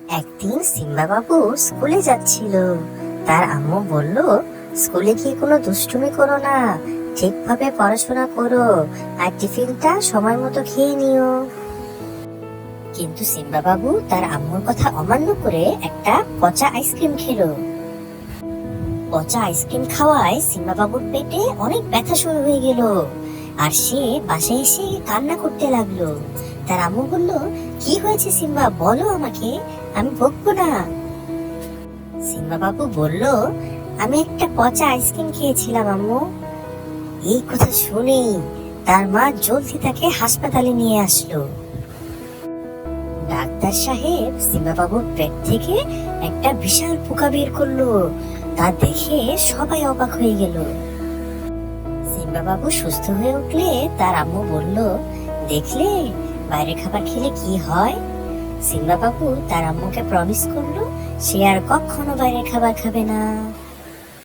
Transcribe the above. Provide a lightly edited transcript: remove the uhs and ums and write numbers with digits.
একদিন সিম্বা বাবু স্কুলে যাচ্ছিল। তার আম্মু বলল, স্কুলে গিয়ে কোনো দুষ্টুমি করো না, ঠিকভাবে পড়াশোনা করো আর টিফিনটা সময় মতো খেয়ে নিও। কিন্তু সিম্বা বাবু তার আম্মুর কথা অমান্য করে একটা পচা আইসক্রিম খেলো। পচা আইসক্রিম খাওয়ায় সিম্বা বাবুর পেটে অনেক ব্যথা শুরু হয়ে গেল, আর সে বাসায় এসে কান্না করতে লাগলো। তার আম্মু বলল, কি হয়েছে সিম্বা, বলো আমাকে, আমি বকবো না। সিম্বা বাবু বলল, আমি একটা পচা আইসক্রিম খেয়েছিলাম আম্মু। এই কথা শুনেই তার মা জলদি তাকে হাসপাতালে নিয়ে আসলো। ডাক্তার সাহেব সিম্বা বাবুর পেট থেকে একটা বিশাল পোকা বের করলো। তা দেখে সবাই অবাক হয়ে গেল। সিম্বা বাবু সুস্থ হয়ে উঠলে তার আম্মু বলল, দেখলে বাইরের খাবার খেলে কি হয়। সিম্বা বাবু তার আম্মুকে প্রমিস করলো সে আর কখনো বাইরের খাবার খাবে না।